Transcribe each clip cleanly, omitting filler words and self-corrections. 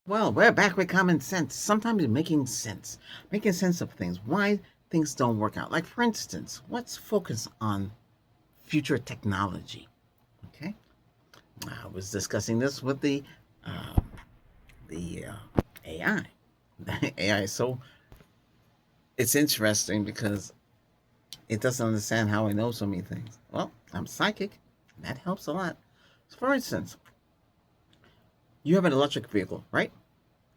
Well, we're back with common sense. Sometimes making sense of things, why things don't work out. Like, for instance, let's focus on future technology. Okay, I was discussing this with uh, the AI. The AI is so it's interesting because it doesn't understand how I know so many things. Well, I'm psychic, and that helps a lot. So for instance, you have an electric vehicle, right?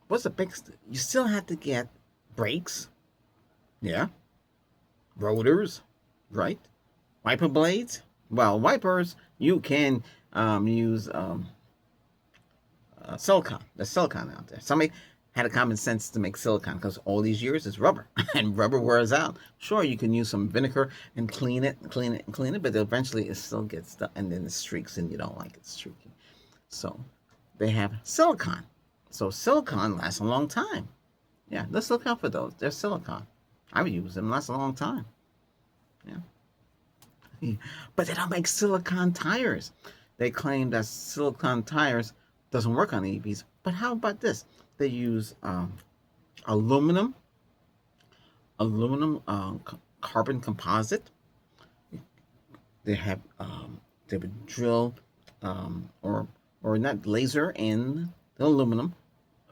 What's the biggest? You still have to get brakes, yeah, rotors, right? Wiper blades. Well, wipers you can use silicon. There's silicon out there. Somebody had a common sense to make silicon because all these years it's rubber and rubber wears out. Sure, you can use some vinegar and clean it, clean it, and clean it, but eventually it still gets stuck and then it streaks and you don't like it streaking. So they have silicon. So silicon lasts a long time. Yeah, let's look out for those. They're silicon. I've used them. Lasts a long time. Yeah. But they don't make silicon tires. They claim that silicon tires doesn't work on EVs. But how about this? They use aluminum, carbon composite. They have they would drill or not laser in the aluminum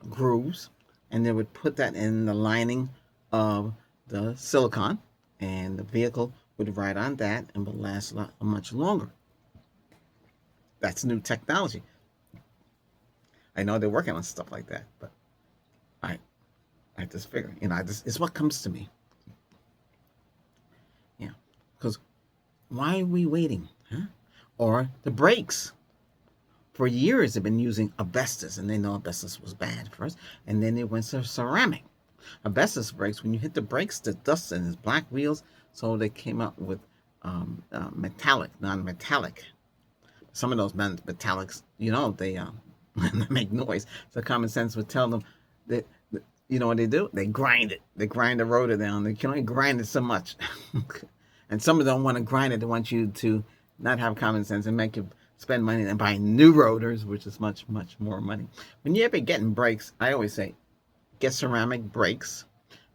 grooves, and they would put that in the lining of the silicon, and the vehicle would ride on that and would last much longer. That's new technology. I know they're working on stuff like that, but I I just figure, it's what comes to me. Yeah, because why are we waiting? Huh? Or the brakes. For years, they've been using asbestos, and they know asbestos was bad for us. And then they went to ceramic. Asbestos brakes, when you hit the brakes, the dust and its black wheels. So they came up with metallic, non-metallic. Some of those metallics, they make noise. So common sense would tell them that, you know what they do? They grind it. They grind the rotor down. They can only grind it so much. And some of them don't want to grind it. They want you to not have common sense and make you spend money and buy new rotors, which is much, much more money. When you ever getting brakes, I always say, get ceramic brakes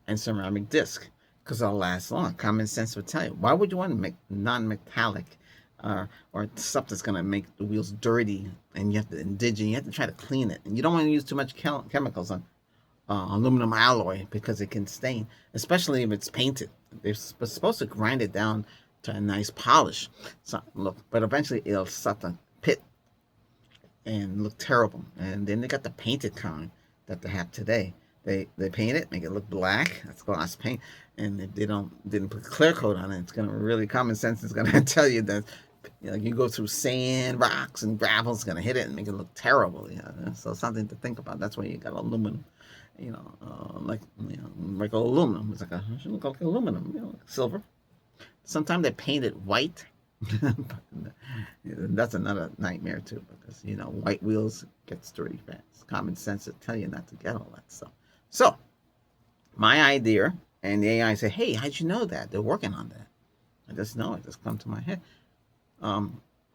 and ceramic disc because they'll last long. Common sense would tell you. Why would you want to make non-metallic or stuff that's going to make the wheels dirty and you have to indigene, you have to try to clean it. And you don't want to use too much chemicals on aluminum alloy because it can stain, especially if it's painted. They're supposed to grind it down to a nice polish. So look, but eventually it'll start to pit and look terrible. And then they got the painted kind that they have today. They paint it, make it look black. That's gloss paint. And if they didn't put clear coat on it, it's gonna really common sense is gonna tell you that you go through sand, rocks, and gravel. It's gonna hit it and make it look terrible. So something to think about. That's why you got aluminum. Like aluminum. It's like it should look like aluminum. Like silver. Sometimes they paint it white. That's another nightmare too, because white wheels get dirty fast. Common sense will tell you not to get all that stuff. So my idea, and the AI say, "Hey, how'd you know that? They're working on that." I just know it. Just come to my head.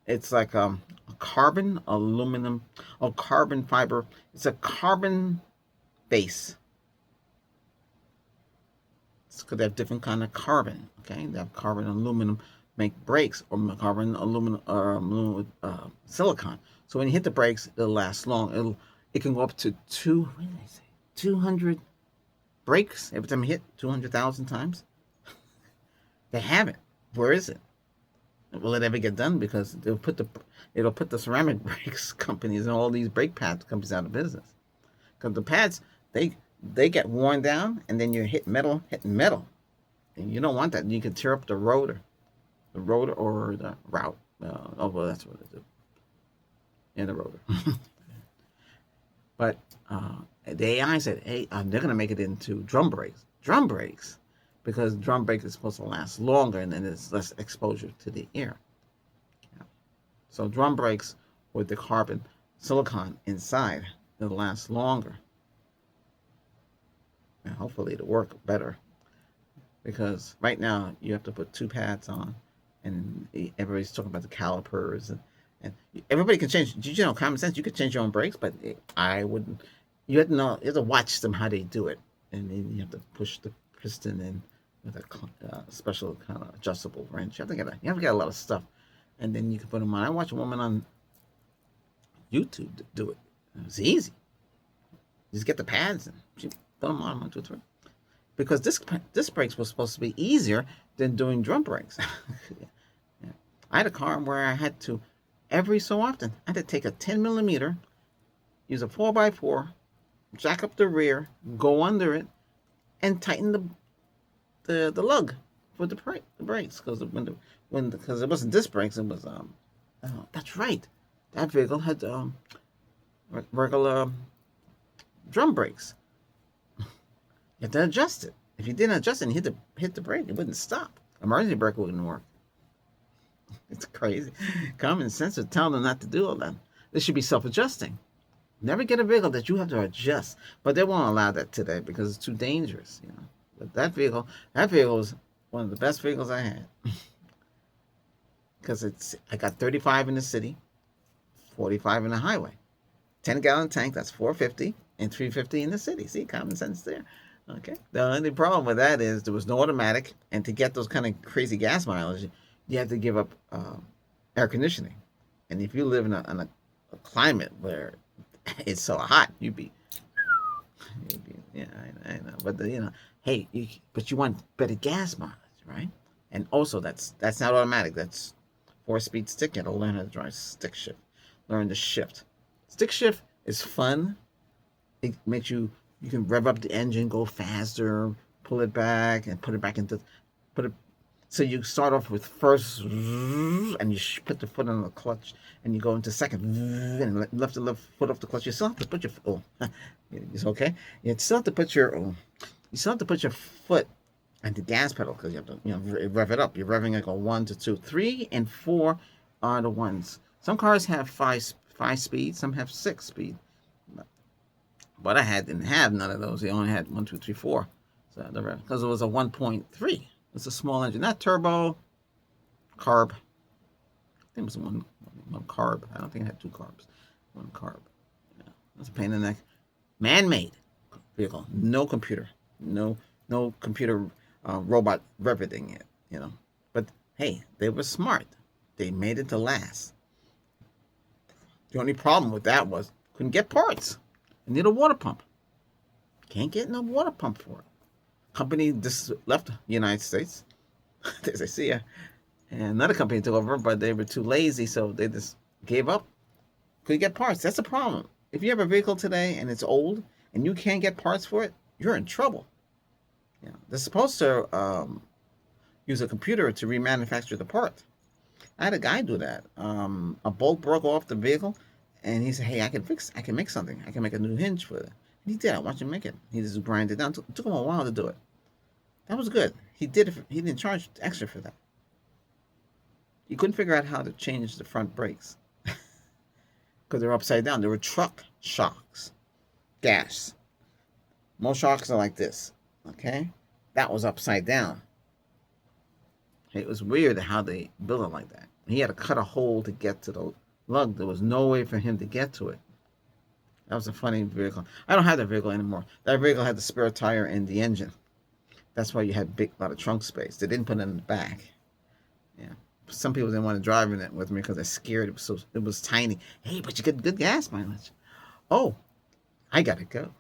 It's like a carbon aluminum, or carbon fiber. It's a carbon base. Because they have different kind of carbon. Okay, they have carbon aluminum make brakes, or carbon aluminum or aluminum with silicon. So when you hit the brakes, it'll last long. It can go up to 200 brakes every time you hit 200,000 times. They have it. Where is it? Will it ever get done? Because it'll put the ceramic brakes companies and all these brake pad companies out of business. Because the pads, they get worn down, and then you hitting metal, and you don't want that. You can tear up the rotor or the route. Well, that's what it is. In the rotor. But the AI said, "Hey, they're gonna make it into drum brakes, because drum brakes is supposed to last longer, and then there's less exposure to the air. Yeah. So drum brakes with the carbon silicon inside, it'll last longer." And hopefully it'll work better, because right now you have to put two pads on, and everybody's talking about the calipers, and everybody can change. Did you know, common sense, you could change your own brakes, but I wouldn't. You have to know, you have to watch them how they do it, and then you have to push the piston in with a special kind of adjustable wrench. You have to get a lot of stuff, and then you can put them on. I watch a woman on YouTube do it. It's easy. Just get the pads and she put them on 1, 2, 3. Because disc brakes was supposed to be easier than doing drum brakes. Yeah. I had a car where I had to, every so often, I had to take a 10 millimeter, use a 4x4, jack up the rear, go under it, and tighten the lug for the brakes. Because it wasn't disc brakes, it was oh, that's right. That vehicle had regular drum brakes. You have to adjust it. If you didn't adjust it and hit the brake, it wouldn't stop. Emergency brake wouldn't work. It's crazy. Common sense would tell them not to do all that. This should be self-adjusting. Never get a vehicle that you have to adjust. But they won't allow that today because it's too dangerous, you know. But that vehicle was one of the best vehicles I had. Because I got 35 in the city, 45 in the highway. 10-gallon tank, that's 450, and 350 in the city. See, common sense there. Okay. The only problem with that is there was no automatic, and to get those kind of crazy gas mileage, you have to give up air conditioning. And if you live in a climate where it's so hot, you'd be yeah, I know. But hey, but you want better gas mileage, right? And also, that's not automatic. That's 4-speed stick. You have to learn how to drive stick shift. Learn to shift. Stick shift is fun. It makes you can rev up the engine, go faster, pull it back, and put it. So you start off with first, and you put the foot on the clutch, and you go into second, and lift the left foot off the clutch. You still have to put your it's okay. You still have to put your foot on the gas pedal because you have to rev it up. You're revving like a 1 to 2, 3, and 4 are the ones. Some cars have five speed, some have 6 speed. But I didn't have none of those. They only had 1, 2, 3, 4. So because it was a 1.3. It's a small engine, not turbo, carb. I think it was one carb. I don't think it had 2 carbs. 1 carb. Yeah, that's a pain in the neck. Man-made vehicle, no computer, no computer robot everything yet, But hey, they were smart. They made it to last. The only problem with that was couldn't get parts. I need a water pump. Can't get no water pump for it. Company just left the United States. As I see ya. And another company took over, but they were too lazy, so they just gave up. Couldn't get parts. That's a problem. If you have a vehicle today and it's old and you can't get parts for it, you're in trouble. They're supposed to use a computer to remanufacture the part. I had a guy do that. A bolt broke off the vehicle, and he said, "Hey, I can make something. I can make a new hinge for it." And he did. I watched him make it. He just grind it down. It took him a while to do it. That was good. He did it. He didn't charge extra for that. He couldn't figure out how to change the front brakes because they're upside down. They were truck shocks, gas. Most shocks are like this. Okay, that was upside down. It was weird how they built it like that. He had to cut a hole to get to the lug. There was no way for him to get to it. That was a funny vehicle. I don't have that vehicle anymore. That vehicle had the spare tire in the engine. That's why you had a lot of trunk space. They didn't put it in the back. Yeah. Some people didn't want to drive in it with me because they're scared. It was tiny. Hey, but you get good gas mileage. Oh, I gotta go.